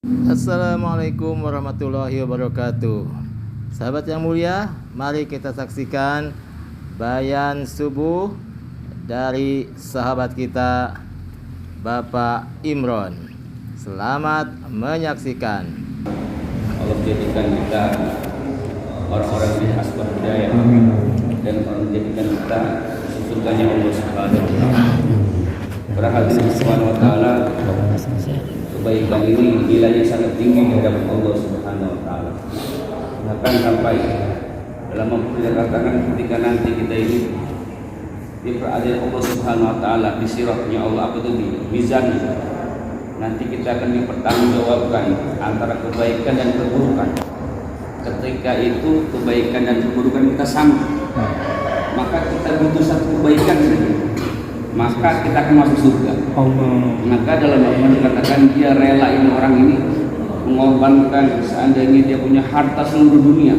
Assalamualaikum warahmatullahi wabarakatuh. Sahabat yang mulia, mari kita saksikan bayan subuh dari sahabat kita Bapak Imron. Selamat menyaksikan. Allah jadikan kita orang-orang yang asbab hidayah dan Allah jadikan kita surganya Allah Subhanahu wa taala. Berharap Allah Subhanahu wa taala kebaikan ini nilainya sangat tinggi di hadapan Allah Subhanahu wa taala. Bahkan sampai dalam memperkatakan ketika nanti kita ini diperadakan Allah Subhanahu wa taala di siratnya Allah, apa itu di mizan, nanti kita akan dipertanggungjawabkan antara kebaikan dan keburukan. Ketika itu kebaikan dan keburukan kita sama, maka kita butuh satu kebaikan saja, maka kita akan masuk surga. Maka dalam Al-Quran dikatakan dia rela ini orang ini mengorbankan seandainya dia punya harta seluruh dunia,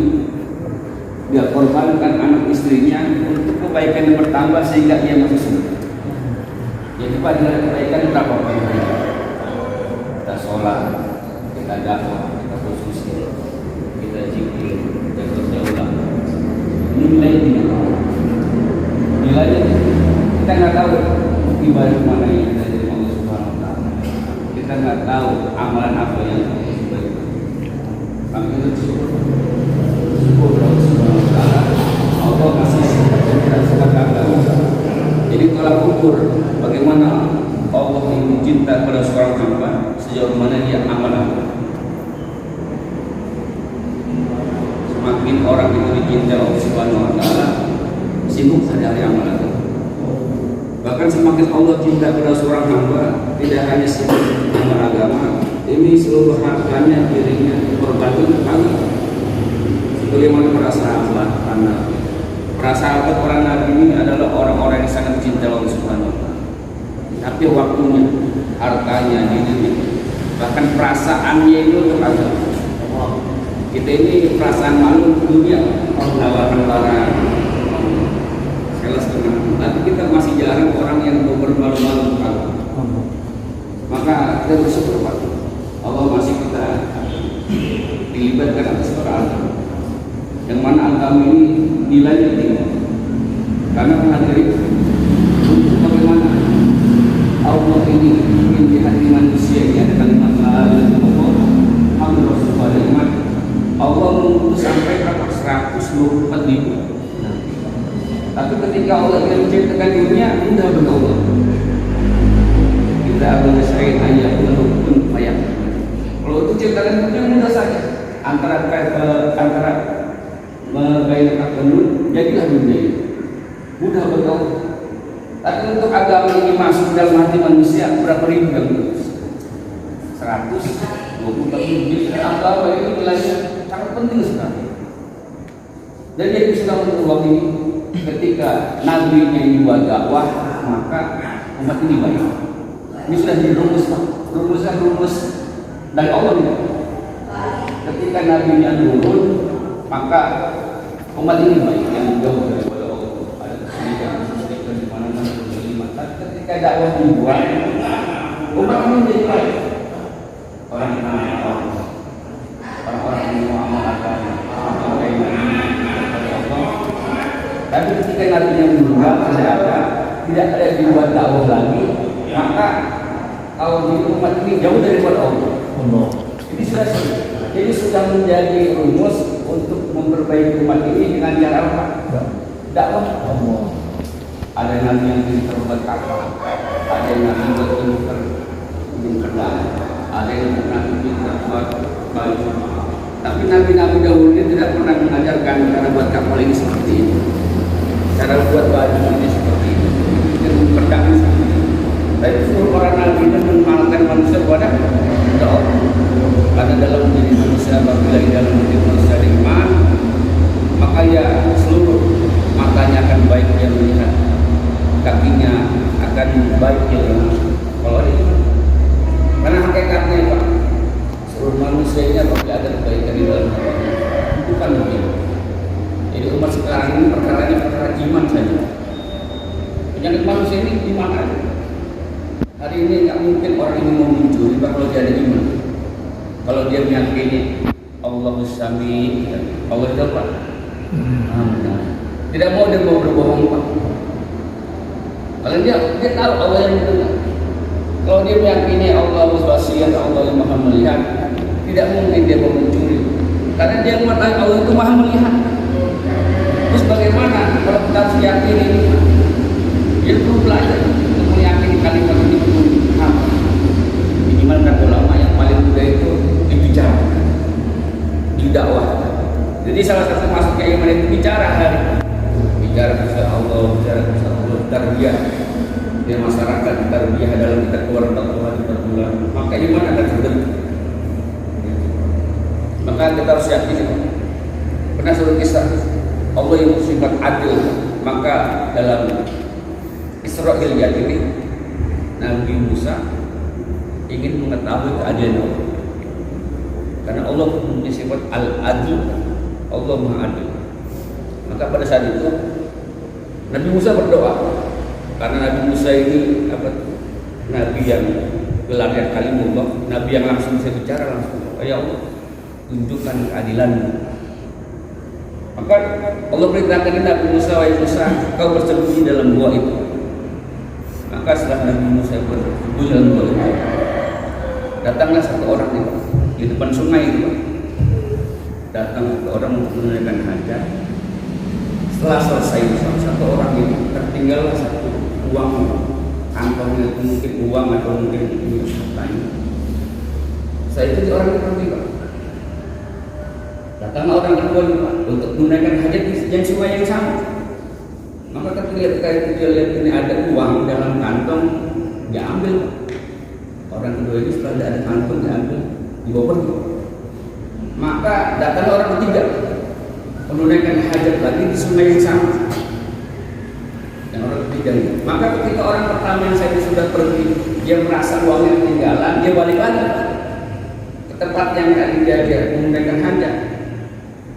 dia korbankan anak istrinya untuk kebaikan yang bertambah sehingga dia masuk surga. Jadi pada kebaikan berapa banyak? Kita sholat, kita dakwah, kita bersuci, kita zikir, kita berdoa. Ini nilainya. Nilainya kita nggak tahu ibadah mana yang kita dari Allah Subhanahu wa taala. Kita nggak tahu amalan apa yang kita baik. Kami itu syukur Allah Subhanahu wa taala. Allah kasih kita sekarang. Jadi tolak ukur bagaimana Allah ini cinta pada seorang hamba, sejauh mana dia amal. Semakin orang itu dicinta Allah Subhanahu wa taala, sibuk sehari-hari amalan. Bahkan semakin Allah cinta pada seorang hamba, tidak hanya sibuk amal agama, ini seluruh hartanya, dirinya berbantu untuk Allah. Sebagaimana para sahabat, para sahabat orang Nabi ini adalah orang-orang yang sangat cinta Allah Subhanahu wa taala. Tapi waktunya, hartanya, dirinya, bahkan perasaannya itu untuk agama. Kita ini perasaan malu dunia, lawan para tapi kita masih jarang orang yang bermalu-malu untuk agama. Maka kita bersyukur Pak, Allah masih kita dilibatkan atas agama, yang mana agama ini nilainya tinggi. Karena menghadiri untuk bagaimana Allah ini ingin di hati manusia ini ada kalimat la ilaha illallah Muhammadur Rasulullah. Allah mengutus sampai berapa? 124 ribu. Tapi ketika Allah ingin menciptakan dunia, mudah bagi Allah. Kita akan syai'in ayat pun payah. Kalau itu ciptakan dunia mudah saja. Antara menggairahkan penuh, jadilah dunia ini. Mudah bagi Allah. Tapi untuk agama ini masuk dalam hati manusia, berapa ribu yang lulus? 124 ribu. Jadi agama itu nilainya sangat penting sekali. Dan jadi sudah menurut ini, ketika nabi yang dibuat dakwah, maka umat ini baik. Ini sudah dirumus, rumus dari Allah ini. Ketika nabi yang turun, maka umat ini baik, yang jauh daripada Allah. Ada kesulitan di mana-mana kesulitan. Ketika dakwah dibuat, umat ini menjadi baik. Orang-orang yang mau amal agama, tapi ketika nabi yang meninggal tidak ada dibuat dakwah lagi, maka kalau di umat ini jauh daripada Allah. Ini sudah jadi sudah menjadi rumus untuk memperbaiki umat ini dengan cara apa? Dakwah. Ada nabi yang terbuat kapal, ada yang nabi buat ilmu kendang, ada yang nabi terbuat baju. Tapi nabi-nabi dahulu ini tidak pernah mengajarkan cara buat kapal ini seperti ini. Cara buat baju ini seperti ini, dan pedang seperti ini. Tapi seluruh orang nabi itu mengenalkan manusia kepada Allah. Karena dalam menjadi manusia, apabila dalam menjadi manusia iman, maka ya seluruh matanya akan baik dia melihat, kakinya akan baik dia melihat. Kalau ada itu, karena hakikatnya Pak, seluruh manusia ini apabila ada kebaikan di dalam hati, bukan begitu. Jadi umat sekarang ini perkaranya perkara iman saja. Penyakit manusia ini iman aja. Hari ini nggak mungkin orang ini mau mencuri kalau dia ada iman. Kalau dia meyakini Allahus Sami, Allah itu apa? Tidak mau dia mau berbohong Pak. Kalau dia tahu Allah yang mendengar. Kalau dia meyakini Allahus Basir, Allah yang Maha melihat, tidak mungkin dia mau mencuri. Karena dia mengatakan Allah itu Maha melihat. Terus bagaimana kalau kita harus yakini? Dia perlu belajar untuk meyakini kalimat ini perlu apa? Minimal kata ulama yang paling mudah itu dibicarakan, didakwah. Jadi salah satu masuknya iman itu bicara hari, bicara kepada Allah, bicara kepada Allah, tarbiyah di masyarakat, tarbiyah dalam kita keluar Tuhan per bulan, maka iman akan terbentuk. Maka kita harus yakin. Pernah suatu kisah Allah yang bersifat adil, maka dalam Isra'il ini Nabi Musa ingin mengetahui keadilan Allah. Karena Allah punya sifat al-adil, Allah Maha Adil. Maka pada saat itu Nabi Musa berdoa. Karena Nabi Musa ini Nabi yang gelarnya kalimullah, Nabi yang langsung bisa bicara langsung. Ya Allah, tunjukkan keadilan-Mu. Maka Allah perintahkan Nabi Musa, wahai Musa, kau bersembunyi dalam gua itu. Maka setelah Nabi Musa bersembunyi dalam gua itu, datanglah satu orang di depan sungai itu. Datang satu orang untuk menunaikan hajat. Setelah selesai satu orang itu tertinggal satu uang kantongnya, itu mungkin uang atau mungkin hartanya. Saya itu orang itu pergi Pak. Datanglah orang kedua juga untuk menunaikan hajat di sungai yang sama. Maka ketika dia lihat ini ada uang dalam kantong, dia ambil. Orang kedua ini setelah ada kantong dia ambil, dibawa pergi. Maka datang orang ketiga menunaikan hajat lagi di sungai yang sama. Yang orang ketiga ini. Maka ketika orang pertama yang saya sudah pergi, dia merasa uangnya ketinggalan, dia balik lagi ke tempat yang tadi dia menunaikan hajat.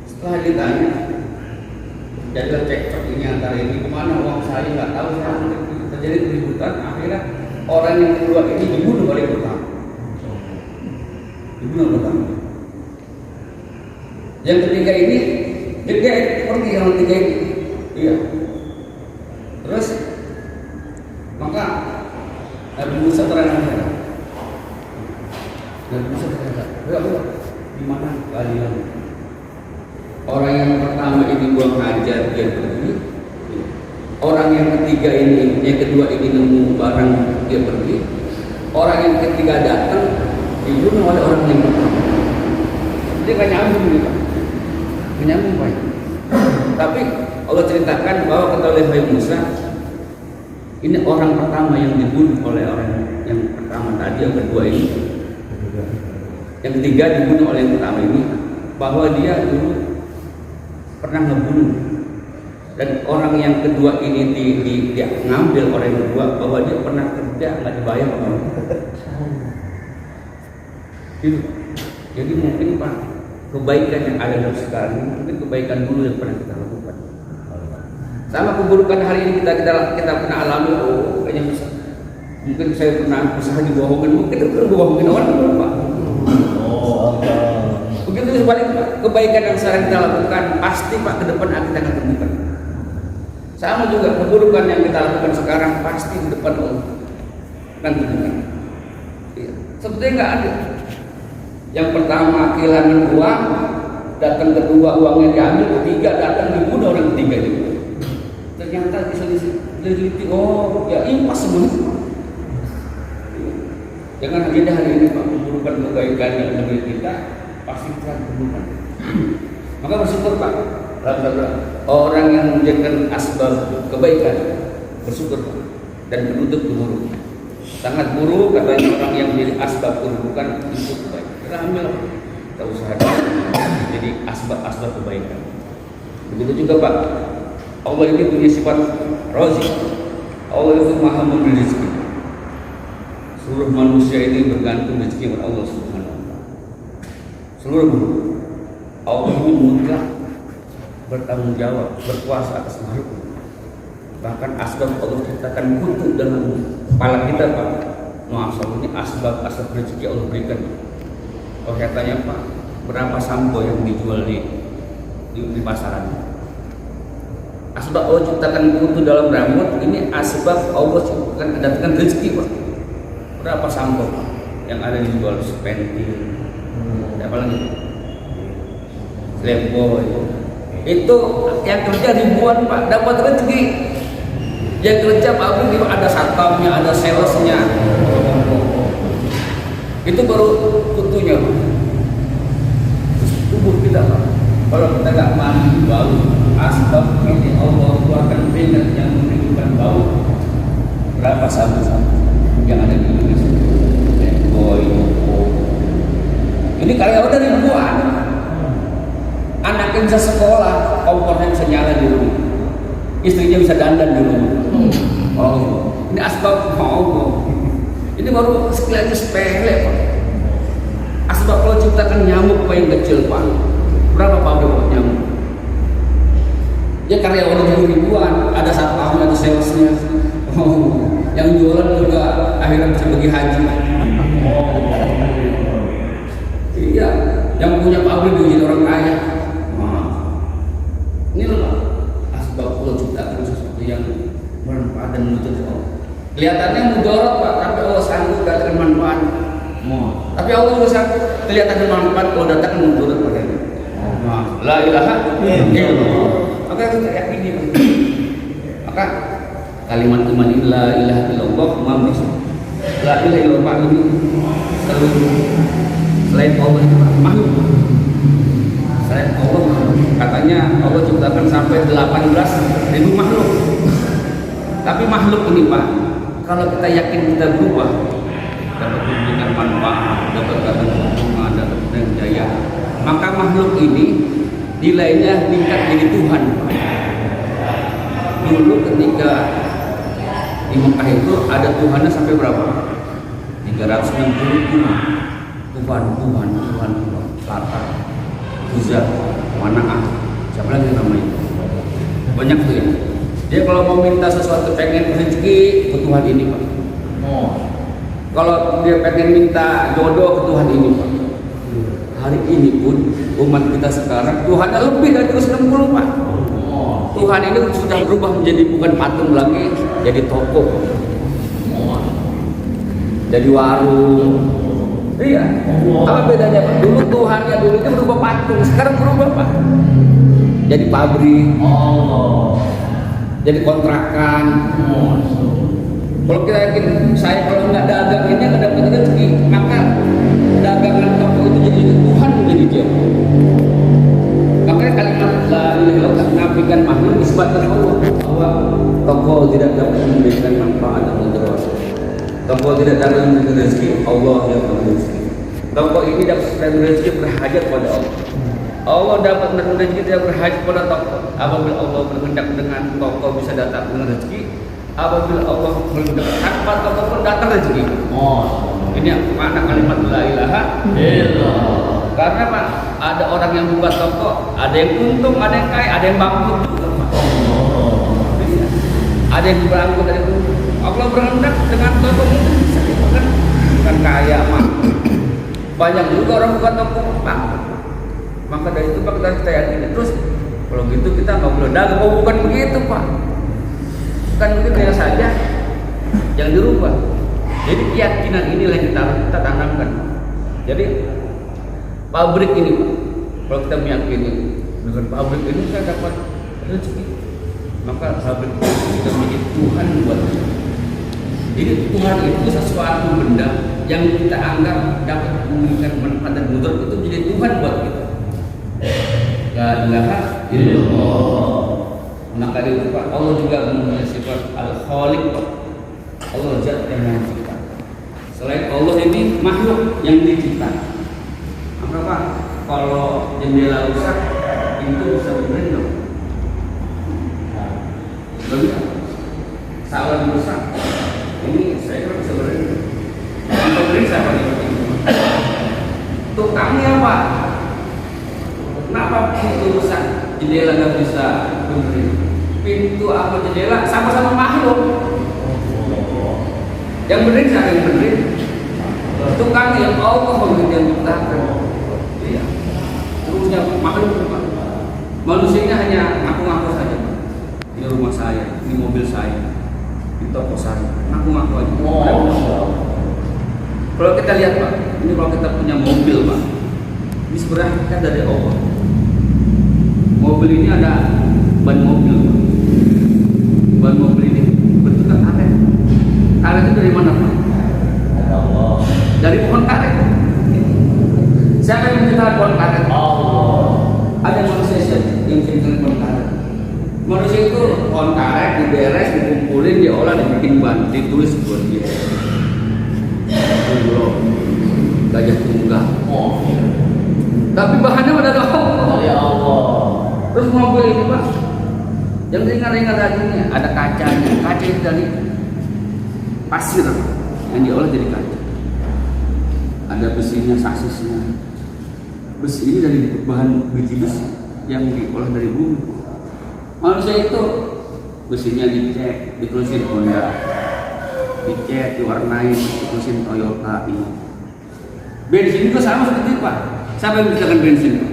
Setelah ditanya, jadilah cekcok ini antara ini kemana uang saya nggak tahu, saya terjadi keributan. Akhirnya orang yang kedua ini dibunuh oleh pertama. Dibunuh pertama. Yang ketiga ini dia pergi yang ketiga ini, iya. Terus maka Nabi Musa terang-terangan. Nabi Musa terang-terangan. Ya Allah, di mana keadilan? Orang yang pertama ini buang hajat dia pergi. Orang yang ketiga ini, yang kedua ini nemu barang dia pergi. Orang yang ketiga datang dibunuh oleh orang yang pertama. Dia nggak nyambung nih Pak, nggak nyambung Pak. Tapi Allah ceritakan bahwa kata oleh Musa, ini orang pertama yang dibunuh oleh orang yang pertama tadi, yang kedua ini, yang ketiga dibunuh oleh yang pertama ini, bahwa dia dulu pernah ngebunuh, dan orang yang kedua ini dia ngambil orang yang kedua, bahwa dia pernah kerja nggak dibayar orang. Gitu. Jadi mungkin Pak, kebaikan yang ada dalam sekarang mungkin kebaikan dulu yang pernah kita lakukan. Sama keburukan hari ini kita pernah alami. Oh, kayaknya bisa. Mungkin saya pernah usaha dibohongin, mungkin itu dibohongin orang Pak. Begitu sebalik Pak, kebaikan yang sekarang kita lakukan pasti Pak ke depan kita akan temukan. Sama juga keburukan yang kita lakukan sekarang pasti ke depan Allah akan temukan. Iya. Sebetulnya nggak ada. Yang pertama kehilangan uang, datang kedua uangnya diambil, ketiga datang dibunuh orang ketiga itu. Ternyata diselidiki, oh ya impas semua. Jangan hanya hari ini Pak, keburukan kebaikan yang negeri kita pasti kita temukan. Maka bersyukur Pak, orang yang menjadikan asbab kebaikan bersyukur Pak, dan menutup keburukan. Sangat buruk katanya orang yang menjadi asbab keburukan itu kebaikan. Kita ambil, kita usahakan jadi asbab kebaikan. Begitu juga Pak, Allah ini punya sifat Razik. Allah itu Maha memberi rezeki. Seluruh manusia ini bergantung rezeki kepada Allah Subhanahu wa taala. Seluruh Allah ini mutlak bertanggung jawab, berkuasa atas makhluk. Bahkan asbab Allah ciptakan kutu dalam kepala kita Pak. Maaf, ini asbab rezeki Allah berikan. Oh, saya tanya Pak, berapa sampo yang dijual di pasaran? Asbab Allah ciptakan kutu dalam rambut, ini asbab Allah ciptakan datangkan rezeki Pak. Berapa sampo yang ada dijual? Pentil, apa lagi? Lembo itu yang kerja ribuan Pak, dapat rezeki. Yang kerja pabrik itu ada satpamnya, ada salesnya. Itu baru kutunya Pak. Tubuh kita Pak, kalau kita nggak mandi bau, asbab ini Allah akan berikan yang menimbulkan bau. Berapa sabu-sabu yang ada di Indonesia? Ini karyawan dari ribuan. Anaknya bisa sekolah, kompornya bisa nyala di rumah, istrinya bisa dandan di rumah. Oh, ini asbab Allah. Ini baru sekalian sepele Pak. Asbab Allah ciptakan nyamuk paling kecil Pak. Berapa pabrik nyamuk? Ya karyawan juga ribuan, ada satpamnya, ada salesnya. Oh, yang jualan juga akhirnya bisa pergi haji. Iya, yang punya pabrik juga jadi orang kaya. Ini loh Pak, asbab Allah ciptakan sesuatu yang bermanfaat dan menuntut Allah. Kelihatannya mudarat Pak, tapi Allah sanggup datangkan manfaat. Tapi Allah juga sanggup kelihatan manfaat kalau datangkan mudarat padanya. La ilaha illallah. Maka kita yakini Pak. Maka kalimat iman ini la ilaha illallah Muhammad. La ilaha illallah ini selain Allah itu makhluk. Selain Allah katanya Allah ciptakan sampai 18.000 makhluk. Tapi makhluk ini Pak, kalau kita yakin kita berubah, dapat memberikan manfaat, dapat keuntungan, dapat jaya, maka makhluk ini nilainya meningkat jadi Tuhan. Dulu ketika di Mekah itu ada Tuhannya sampai berapa? 360 Tuhan. Lata, Uzza, Mana'ah, siapa lagi namanya? Banyak tuh ya. Dia kalau mau minta sesuatu, pengen rezeki ke Tuhan ini Pak. Kalau dia pengen minta jodoh ke Tuhan ini Pak. Hari ini pun umat kita sekarang Tuhannya lebih dari 360 Pak. Tuhan ini sudah berubah menjadi bukan patung lagi, jadi toko, jadi warung. Iya. Apa bedanya Pak? Dulu Tuhannya dulu itu berubah patung, sekarang berubah Pak. Jadi pabrik, jadi kontrakan. Kalau kita yakin saya kalau nggak dagang ini nggak dapat rezeki, maka dagangan toko itu jadi Tuhan menjadi dia. Makanya kalimat la ilaha illallah menafikan makhluk disebutkan Allah bahwa toko tidak dapat memberikan manfaat atau mudarat. Toko tidak dapat memberikan rezeki, Allah yang memberi rezeki. Toko ini dapat memberikan rezeki berhajat pada Allah. Allah dapat memberikan rezeki tidak berhajat pada toko. Apabila Allah berkehendak dengan toko bisa datang dengan rezeki, apabila Allah berkehendak tanpa toko pun datang rezeki. Ini makna kalimat la ilaha illallah. Karena Pak, ada orang yang buka toko, ada yang untung, ada yang kaya, ada yang bangkrut juga Pak. Ada yang bangkrut, ada yang untung. Allah berkehendak dengan toko itu bisa bukan kaya Pak. Banyak juga orang buka toko Pak. Maka dari itu Pak kita yakin terus. Kalau gitu kita nggak boleh dagang. Oh bukan begitu Pak. Bukan begitu ya saja yang dirubah. Jadi keyakinan inilah yang kita tanamkan. Jadi pabrik ini Pak, kalau kita meyakini dengan pabrik ini saya dapat rezeki, maka pabrik itu kita menjadi Tuhan buat kita. Jadi Tuhan itu sesuatu benda yang kita anggap dapat memberikan manfaat dan mudarat itu menjadi Tuhan buat kita. La ilaha illallah. Maka itu Pak, Allah juga mempunyai sifat al-khaliq Pak. Allah zat yang mencipta. Selain Allah ini makhluk yang dicipta. Maka Pak, kalau jendela rusak, pintu bisa benerin dong. Bagaimana? Salah rusak, ini saya kira bisa benerin. Yang benerin siapa nih? Tukangnya Pak. Kenapa pintu rusak, jendela nggak bisa benerin? Pintu apa jendela sama-sama makhluk. Yang benerin siapa yang benerin? Tukang yang Allah yang menciptakan. Manusia ini hanya ngaku-ngaku saja, Pak. Ini rumah saya, ini mobil saya, ini toko saya, ngaku-ngaku aja. Kalau kita lihat Pak, ini kalau kita punya mobil Pak, ini sebenarnya kan dari Allah. Mobil ini ada ban mobil Pak. Ban mobil ini bentuknya karet. Karet itu dari mana Pak? Dari pohon karet. Siapa yang menciptakan pohon karet? Ada manusia yang menciptakan pohon karet. Manusia itu pohon karet diberes, dikumpulin, diolah, dibikin ban, ditulis buat dia. Gajah tunggal. Tapi bahannya dari Allah. Terus mobil ini Pak, yang ringan-ringan dagingnya, ada kacanya. Kaca itu dari pasir yang diolah jadi kaca. Ada besinya, sasisnya. Besi ini dari bahan biji besi yang diolah dari bumi. Manusia itu besinya dicek, ditulisin Honda, dicek, diwarnai, ditulisin Toyota ini. Bensin itu sama seperti itu Pak. Siapa yang menciptakan bensin Pak?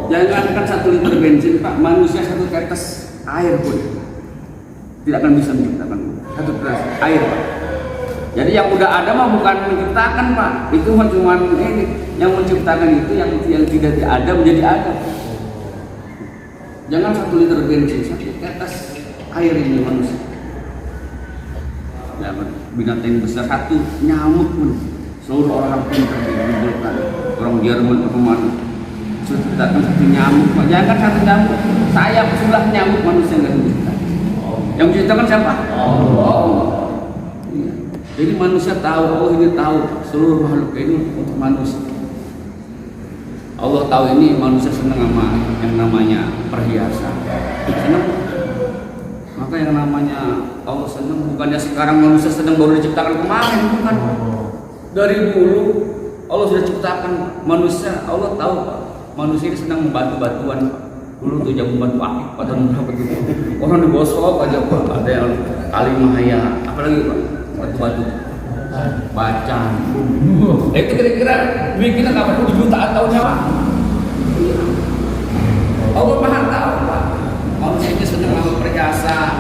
Jangankan 1 liter bensin Pak, manusia 1 tetes air pun tidak akan bisa menciptakan 1 tetes air Pak. Jadi yang udah ada mah bukan menciptakan Pak, itu mah cuma ini yang menciptakan itu yang tidak ada menjadi ada. Jangan 1 liter bensin, 1 tetes air ini manusia. Ya, binatang besar 1 nyamuk pun seluruh orang pintar dikumpulkan, orang Jerman atau mana menciptakan 1 nyamuk. Jangan 1 nyamuk, sayap sebelah nyamuk manusia nggak menciptakan. Yang menciptakan siapa? Allah. Jadi manusia tahu, Allah ini tahu seluruh makhluk ini untuk manusia. Allah tahu ini manusia senang sama yang namanya perhiasan. Senang. Maka yang namanya Allah senang bukannya sekarang manusia sedang baru diciptakan kemarin, bukan. Dari dulu Allah sudah ciptakan manusia. Allah tahu Pak, manusia ini senang membantu batuan. Dulu tuh jam membantu akik atau berapa gitu. Orang digosok aja Pak, ada yang kalimahaya, apalagi Pak. Batu-batu bacan itu kira-kira bikinnya kapan 7 jutaan tahunnya Pak. Allah Maha tahu Pak, manusia ini sedang mengambil perhiasan,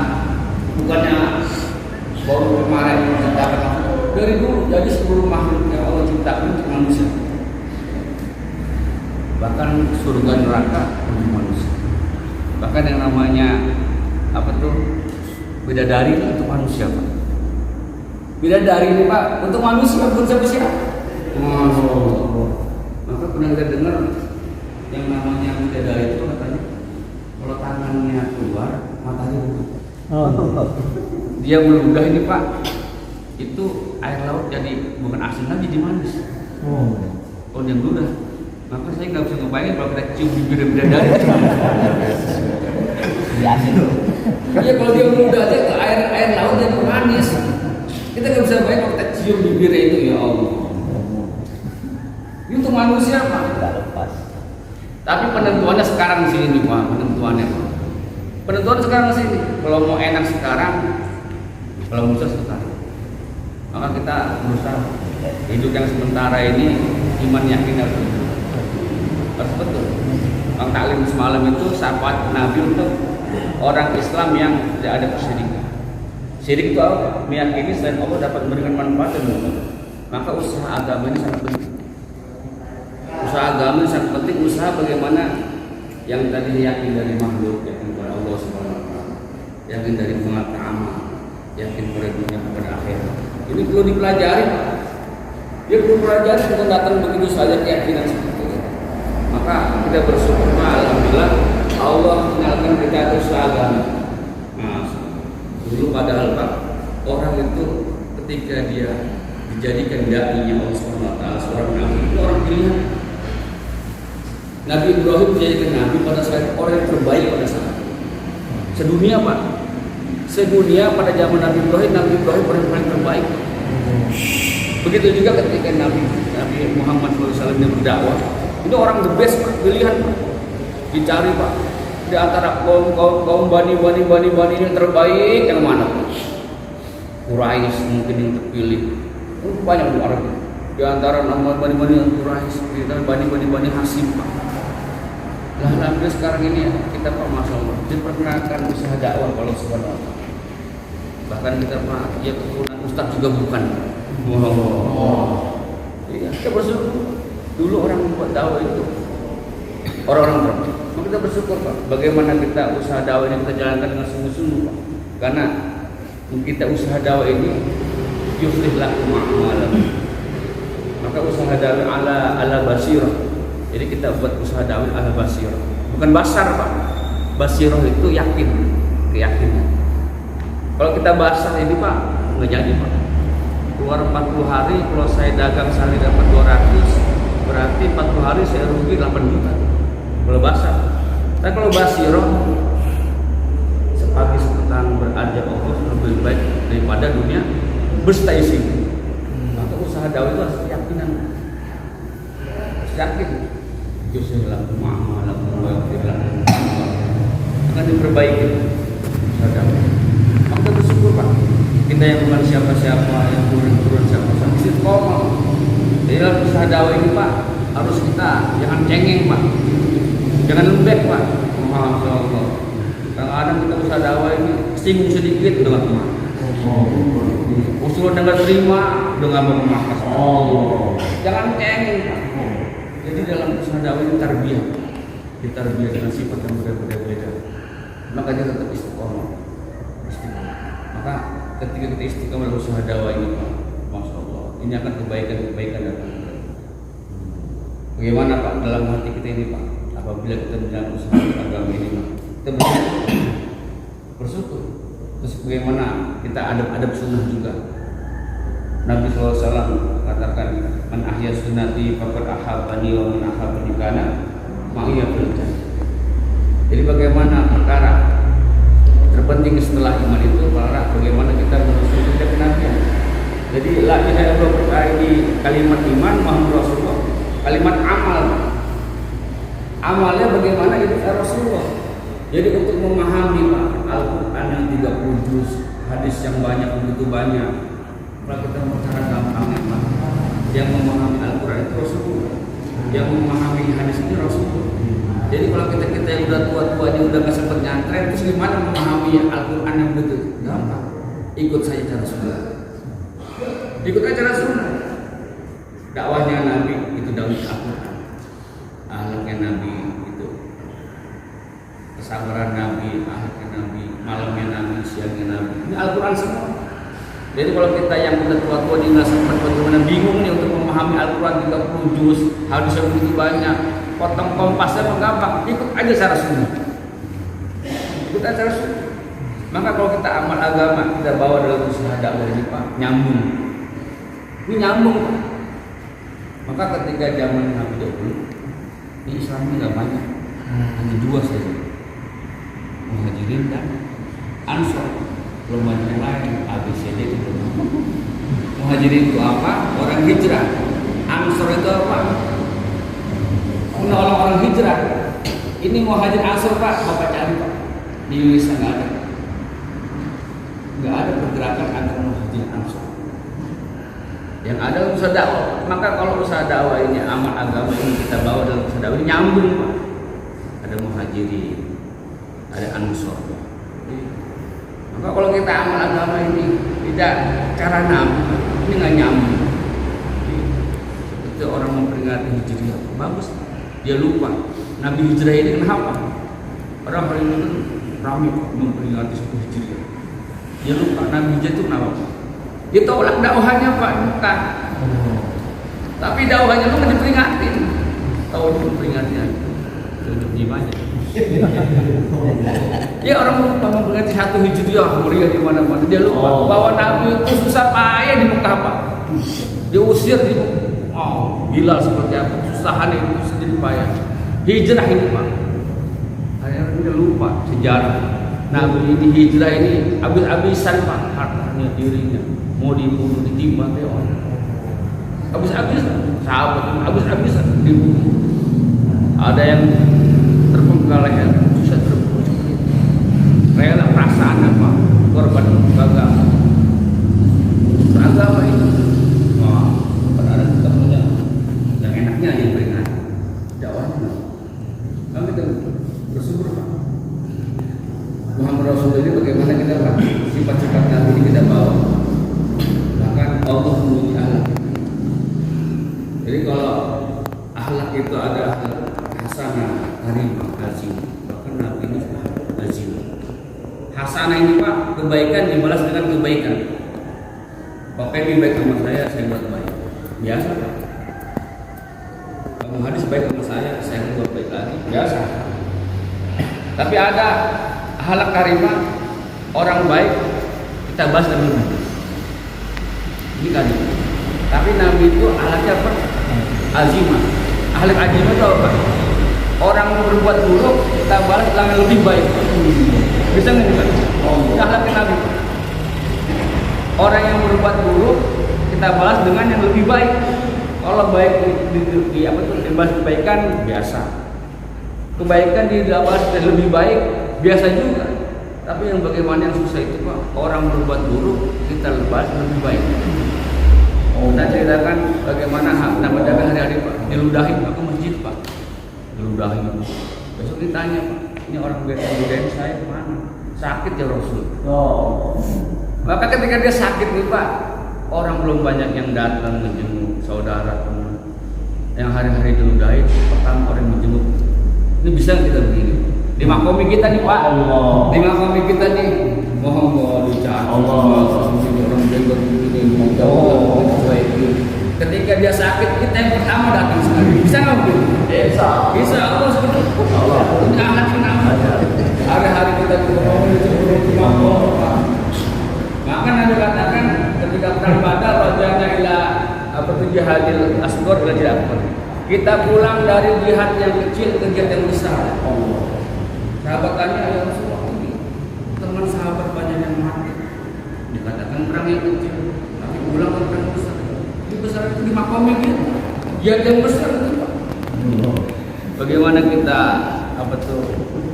bukannya baru kemarin menciptakan dari dulu. Jadi seluruh makhluk yang Allah ciptakan untuk manusia, bahkan surga neraka untuk manusia, bahkan yang namanya apa tuh bidadari untuk manusia Pak. Bidadari ini Pak untuk manusia, bukan siapa-siapa. Maka pernah kita dengar yang namanya bidadari itu katanya kalau tangannya keluar matanya buka. Dia meludah ini Pak, itu air laut jadi bukan asin lagi, jadi manis. Oh dia meludah. Maka saya nggak bisa ngebayangin kalau kita cium bibir bidadari. Iya kalau dia meludah aja ke air laut jadi manis. Kita nggak bisa bayang kalau kita cium bibir itu, ya Allah. Ini untuk manusia Pak. Tapi penentuannya sekarang di sini nih Pak, penentuannya Pak. Penentuan sekarang di sini. Kalau mau enak sekarang, kalau susah sekarang. Maka kita berusaha hidup yang sementara ini iman yakin harus betul. Bang Taklim semalam itu syafaat Nabi untuk orang Islam yang tidak ada kesyirikan. Syirik itu apa? Meyakini selain Allah dapat memberikan manfaat dan mudarat. Maka usaha agama ini sangat penting. Usaha agama ini sangat penting. Usaha bagaimana yang tadi yakin dari makhluk, yakin kepada Allah Subhanahu Wa Taala, yakin dari pengatur amal, yakin pada dunia kepada akhirat. Ini perlu dipelajari Pak. Dia perlu pelajari, bukan datang begitu saja keyakinan seperti itu. Maka kita bersyukur alhamdulillah Allah mengenalkan kita usaha agama. Dulu padahal Pak, orang itu ketika dia dijadikan dai-nya Allah SWT, seorang nabi, itu orang pilihan. Nabi Ibrahim dijadikan nabi pada saat orang yang terbaik pada saat itu. Sedunia Pak, sedunia pada zaman Nabi Ibrahim orang yang paling terbaik. Begitu juga ketika Nabi Muhammad SAW dia berdakwah, itu orang the best Pak, pilihan Pak. Dicari Pak. Di antara kaum bani yang terbaik yang mana? Quraisy mungkin yang terpilih. Banyak orang. Di antara nama bani yang Quraisy, di antara bani Hasyim Pak. Lah alhamdulillah sekarang ini ya, kita Pak Masya Allah diperkenalkan usaha dakwah kalau subhanallah. Bahkan kita Pak ya keturunan Ustaz juga bukan. Iya, kita bersyukur. Dulu orang membuat dakwah itu orang-orang terbaik. Maka kita bersyukur Pak. Bagaimana kita usaha dakwah ini kita jalankan dengan sungguh-sungguh Pak. Karena kita usaha dakwah ini yuslih lakum a'malakum. Maka usaha dakwah ala basirah. Jadi kita buat usaha dakwah ala basirah. Bukan basar Pak. Basirah itu yakin, keyakinan. Kalau kita basar ini Pak, nggak jadi Pak. Keluar 40 hari, kalau saya dagang sehari dapat 200, berarti 40 hari saya rugi 8 juta. Kalau basar. Tapi kalau basirah, sepagi sepetang berada Allah lebih baik daripada dunia berstaisi. Maka usaha dakwah itu harus keyakinan. Harus yakin. Justru lakum a'malakum wa yaghfir lakum. Akan diperbaiki usaha dakwah. Maka bersyukur Pak. Kita yang bukan siapa-siapa, yang turun siapa-siapa, istiqomah. Jadi dalam usaha dakwah ini Pak, harus kita jangan cengeng Pak, jangan lembek Pak. Masya Allah. Kadang-kadang kita usaha dakwah ini singgung sedikit dengan teman. Usul dengan terima dengan memakas. Jangan cengeng Pak. Jadi dalam usaha dakwah ini tarbiyah, ditarbiyah dengan sifat yang berbeda-beda. Makanya tetap istiqomah. Maka ketika kita istiqomah dalam usaha dakwah ini Pak, Masya Allah, ini akan kebaikan-kebaikan datang. Bagaimana Pak dalam hati kita ini Pak, apabila kita menjalankan usaha agama ini Pak, kita bersyukur. Terus bagaimana kita adab sunnah juga. Nabi SAW katakan, man ahya sunnati faqad ahabbani wa man ahabbani kana ma'iya fil jannah. Jadi bagaimana perkara terpenting setelah iman itu adalah bagaimana kita meneruskan jejak kenabian. Jadi la ilaha illallah perkara ini kalimat iman Muhammad Rasulullah, kalimat amal. Amalnya bagaimana itu Rasulullah. Jadi untuk memahami Pak Al-Quran yang 30 juz, hadis yang banyak begitu banyak, kalau kita mau cara gampangnya Pak, yang memahami Al-Quran itu Rasulullah, yang memahami hadis ini Rasulullah. Jadi kalau kita yang udah tua-tua ini udah nggak sempat nyantren, terus gimana memahami Al-Quran yang begitu? Gampang, ikut saja cara sunnah. Ikut aja cara sunnah. Dakwahnya Nabi itu dakwah Al-Quran, ahlaknya Nabi itu, kesabaran Nabi, ahlaknya Nabi, malamnya Nabi, siangnya Nabi. Ini Al-Quran semua. Jadi kalau kita yang udah tua-tua ini nggak sempat, bagaimana bingung nih untuk memahami Al-Quran 30 juz, hadis yang begitu banyak, potong kompasnya gampang, ikut aja cara sunnah. Ikut aja cara sunnah. Maka kalau kita amal agama kita bawa dalam usaha dakwah ini Pak, nyambung. Ini nyambung Pak. Maka ketika zaman Nabi dahulu, ini Islam ini nggak banyak, hanya 2 saja, Muhajirin dan Ansor. Belum banyak yang lain, ABCD itu belum. Muhajirin itu apa? Orang hijrah. Ansor itu apa? Menolong orang hijrah. Ini Muhajir Ansor Pak, Bapak cari Pak. Di Indonesia nggak ada pergerakan antara Muhajir Ansor. Yang ada usaha dakwah. Maka kalau usaha dakwah ini amal agama ini kita bawa dalam usaha dakwah ini nyambung Pak. Ada Muhajirin, ada Ansor. Maka kalau kita amal agama ini tidak cara Nabi, ini nggak nyambung. Itu orang memperingati hijriah, bagus. Dia lupa Nabi hijrah ini kenapa? Orang hari ini ramai memperingati suatu hijriah. Dia lupa Nabi hijrah itu kenapa? Dia tolak dakwahnya Pak, bukan. Tapi dakwahnya itu nggak diperingatin. Tahu memperingati itu gimana? Ya orang lupa memperingati satu hijriah meriah di mana-mana. Dia lupa bahwa Nabi itu susah payah di Mekah Pak. Diusir di Bilal seperti apa? Susahan itu sendiri payah. Hijrah ini Pak. Akhirnya dia lupa sejarah. Nabi ini hijrah ini habis-habisan Pak, hartanya, dirinya mau dibunuh, ditimpa oleh orang. Habis-habisan, sahabat habis-habisan dibunuh. Ada yang terpenggal leher, bisa terbunuh seperti itu. Rela perasaan apa? Korban agama. Agama itu, ada kita punya yang enaknya yang beringat dakwahnya. Kami sifat-sifat Nabi ini kita bawa. Bahkan Allah memuji akhlak. Jadi kalau akhlak itu ada hasanah, karimah, azim. Bahkan Nabi ini azim. Hasanah ini Pak, kebaikan dibalas dengan kebaikan. Pak Pepi baik sama saya buat baik. Biasa Pak. Kamu hadis baik sama saya buat baik lagi. Biasa. Tapi ada akhlak karimah, orang baik kita bahas dengan baik. Ini kan. Tapi Nabi itu akhlaknya apa? Azimah. Akhlak azimah itu apa? Orang berbuat buruk kita balas dengan lebih baik. Bisa nggak Pak? Ini akhlaknya Nabi. Orang yang berbuat buruk kita balas dengan yang lebih baik. Kalau baik dibalas kebaikan biasa. Kebaikan dibalas lebih baik biasa juga. Tapi yang bagaimana yang susah itu Pak, orang berbuat buruk kita balas lebih baik. Saya ceritakan bagaimana nama dagang hari-hari Pak, diludahin aku masjid Pak, diludahin. Besok ditanya Pak, ini orang biasa saya kemana? Sakit ya Rasul. Maka ketika dia sakit nih Pak, orang belum banyak yang datang menjenguk saudara teman. Yang hari-hari diludahin, pertama orang menjenguk. Ini bisa kita begini. Di makomi kita nih Pak, di makomi kita nih, mohon dicari orang jenggot begini, ketika dia sakit kita yang pertama datang sekali. Bisa nggak begitu? Bisa. Allah seperti itu. Ini anak kenapa? Hari-hari kita di makomi Pak. Maka Nabi katakan ketika perang Badar raja'na ila jihadil asghar ila jihad akbar. Kita pulang dari jihad yang kecil ke jihad yang besar. Sahabat tanya, ya Rasulullah, ini teman sahabat banyak yang mati. Dikatakan perang yang kecil, tapi pulang ke perang besar. Ini besar itu di makomnya gitu. Jihad yang besar itu Pak. Bagaimana kita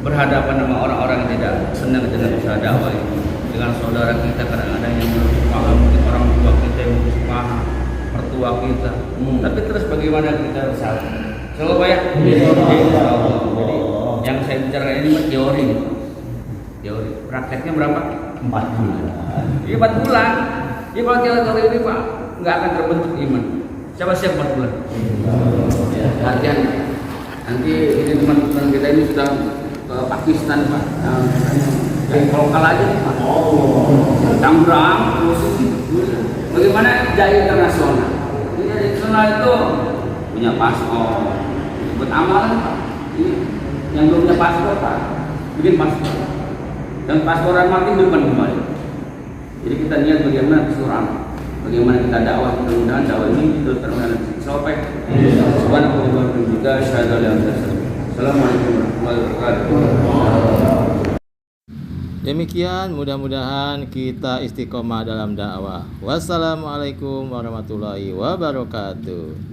berhadapan sama orang-orang yang tidak senang dengan usaha dakwah ini? Dengan saudara kita kadang-kadang yang paham, mungkin orang tua kita yang paham, mertua kita. Tapi terus bagaimana kita bersama? Coba ya. Jadi yang saya bicarakan ini teori. Prakteknya berapa? 4 bulan. Iya 4 bulan. Jadi kalau teori ini Pak nggak akan terbentuk iman. Siapa siap 4 bulan? Latihan. Nanti ini teman-teman kita ini sudah ke Pakistan Pak. Yang lokal aja nih Pak. Tangerang, bagaimana Jaya Internasional? Jaya Internasional itu punya paspor, buat amalan Pak. Yang belum punya paspor Pak, bikin paspor. Dan pasporan mati di depan kembali. Jadi kita lihat bagaimana keseluruhan, bagaimana kita dakwah, mudah-mudahan dakwah ini terus terus sampai. Subhanallah juga syahada yang tersebut. Assalamualaikum warahmatullahi wabarakatuh. Demikian, mudah-mudahan kita istiqomah dalam dakwah. Wassalamualaikum warahmatullahi wabarakatuh.